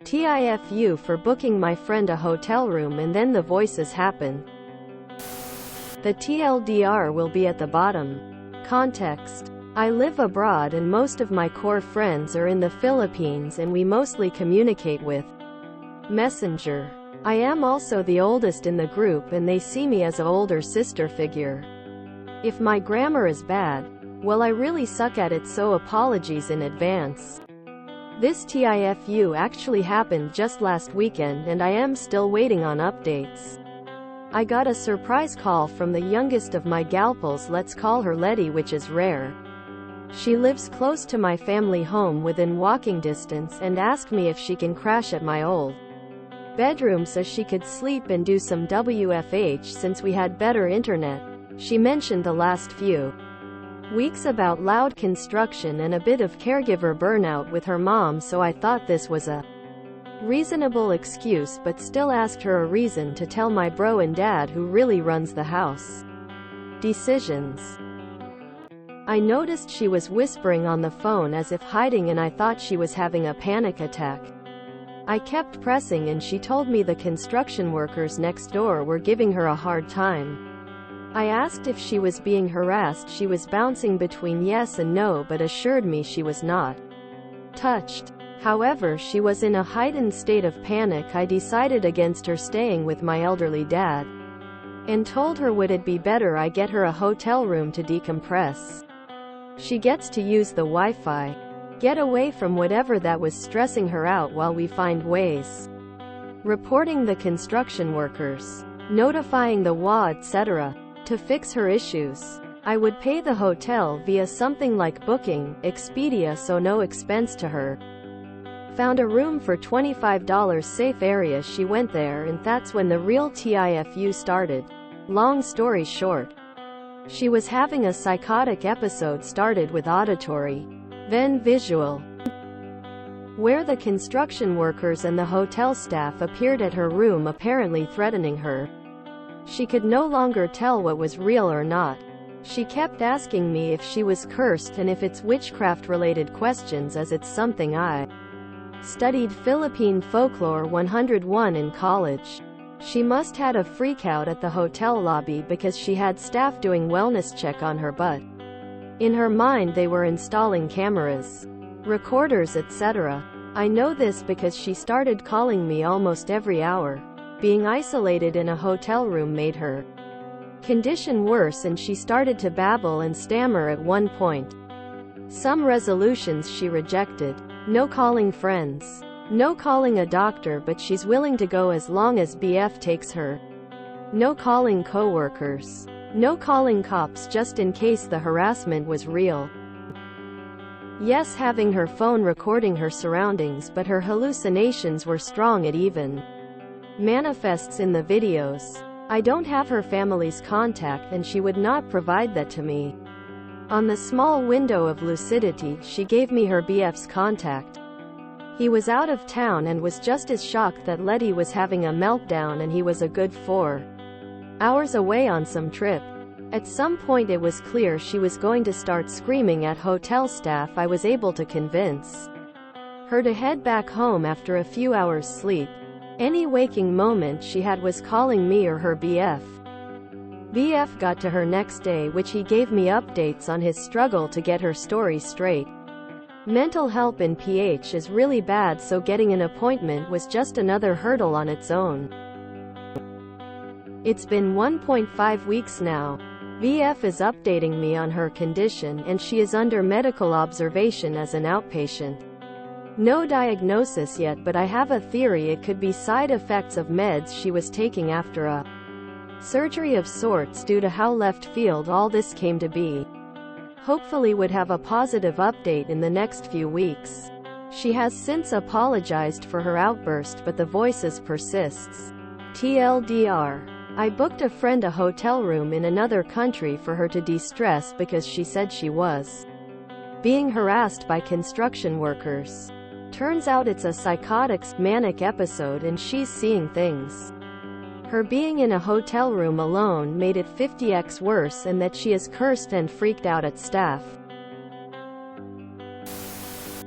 TIFU for booking my friend a hotel room and then the voices happen. The TLDR will be at the bottom. Context. I live abroad and most of my core friends are in the Philippines and we mostly communicate with Messenger. I am also the oldest in the group and they see me as an older sister figure. If my grammar is bad, well, I really suck at it, so apologies in advance. This TIFU actually happened just last weekend and I am still waiting on updates. I got a surprise call from the youngest of my galpals, let's call her Letty, which is rare. She lives close to my family home within walking distance and asked me if she can crash at my old bedroom so she could sleep and do some WFH since we had better internet. She mentioned the last few weeks about loud construction and a bit of caregiver burnout with her mom, so I thought this was a reasonable excuse, but still asked her a reason to tell my bro and dad who really runs the house decisions. I noticed she was whispering on the phone as if hiding and I thought she was having a panic attack. I kept pressing and she told me the construction workers next door were giving her a hard time. I asked if she was being harassed. She was bouncing between yes and no but assured me she was not touched. However, she was in a heightened state of panic. I decided against her staying with my elderly dad and told her would it be better I get her a hotel room to decompress. She gets to use the Wi-Fi, get away from whatever that was stressing her out while we find ways. Reporting the construction workers, notifying the WA, etc. to fix her issues. I would pay the hotel via something like Booking, Expedia, so no expense to her. Found a room for $25, safe area. She went there and that's when the real TIFU started. Long story short, she was having a psychotic episode, started with auditory, then visual, where the construction workers and the hotel staff appeared at her room apparently threatening her. She could no longer tell what was real or not. She kept asking me if she was cursed and if it's witchcraft-related questions, as it's something I studied Philippine folklore 101 in college. She must had a freakout at the hotel lobby because she had staff doing wellness check on her, but in her mind they were installing cameras, recorders, etc. I know this because she started calling me almost every hour. Being isolated in a hotel room made her condition worse and she started to babble and stammer at one point. Some resolutions she rejected. No calling friends. No calling a doctor, but she's willing to go as long as BF takes her. No calling coworkers. No calling cops just in case the harassment was real. Yes, having her phone recording her surroundings, but her hallucinations were strong. It even manifests in the videos. I don't have her family's contact and she would not provide that to me. On the small window of lucidity, she gave me her BF's contact. He was out of town and was just as shocked that Letty was having a meltdown, and he was a good 4 hours away on some trip. At some point it was clear she was going to start screaming at hotel staff. I was able to convince her to head back home after a few hours sleep. Any waking moment she had was calling me or her BF. BF got to her next day, which he gave me updates on his struggle to get her story straight. Mental help in PH is really bad, so getting an appointment was just another hurdle on its own. It's been 1.5 weeks now. BF is updating me on her condition and she is under medical observation as an outpatient. No diagnosis yet, but I have a theory it could be side effects of meds she was taking after a surgery of sorts, due to how left field all this came to be. Hopefully would have a positive update in the next few weeks. She has since apologized for her outburst, but the voices persists. TLDR. I booked a friend a hotel room in another country for her to de-stress because she said she was being harassed by construction workers. Turns out it's a psychotic, manic episode and she's seeing things. Her being in a hotel room alone made it 50x worse, and that she is cursed and freaked out at staff.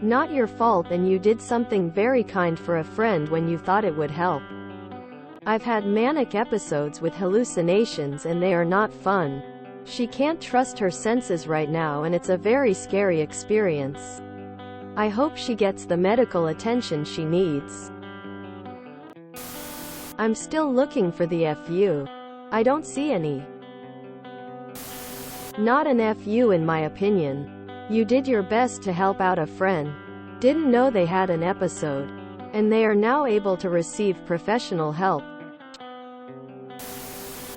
Not your fault, and you did something very kind for a friend when you thought it would help. I've had manic episodes with hallucinations and they are not fun. She can't trust her senses right now and it's a very scary experience. I hope she gets the medical attention she needs. I'm still looking for the FU. I don't see any. Not an FU in my opinion. You did your best to help out a friend. Didn't know they had an episode. And they are now able to receive professional help.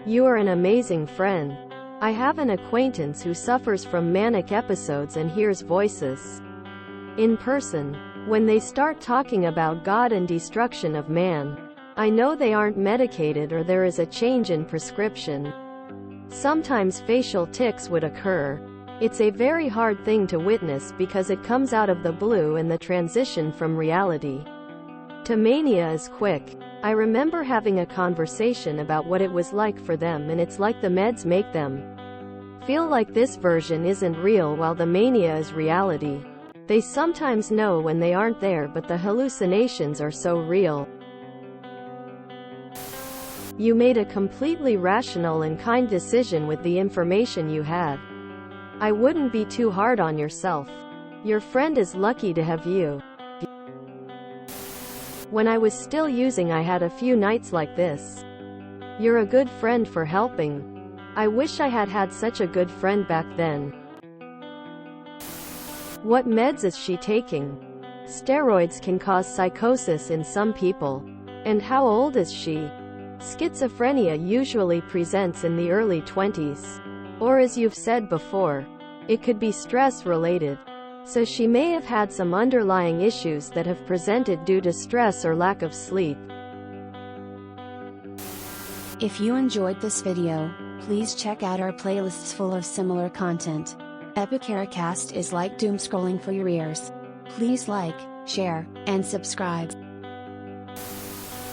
You are an amazing friend. I have an acquaintance who suffers from manic episodes and hears voices in person. When they start talking about God and destruction of man, I know they aren't medicated or there is a change in prescription. Sometimes facial tics would occur. It's a very hard thing to witness because it comes out of the blue and the transition from reality to mania is quick. I remember having a conversation about what it was like for them, and it's like the meds make them feel like this version isn't real while the mania is reality. They sometimes know when they aren't there, but the hallucinations are so real. You made a completely rational and kind decision with the information you had. I wouldn't be too hard on yourself. Your friend is lucky to have you. When I was still using, I had a few nights like this. You're a good friend for helping. I wish I had had such a good friend back then. What meds is she taking? Steroids can cause psychosis in some people. And how old is she? Schizophrenia usually presents in the early 20s. Or as you've said before, it could be stress-related. So she may have had some underlying issues that have presented due to stress or lack of sleep. If you enjoyed this video, please check out our playlists full of similar content. Epicaricast is like doom scrolling for your ears. Please like, share, and subscribe.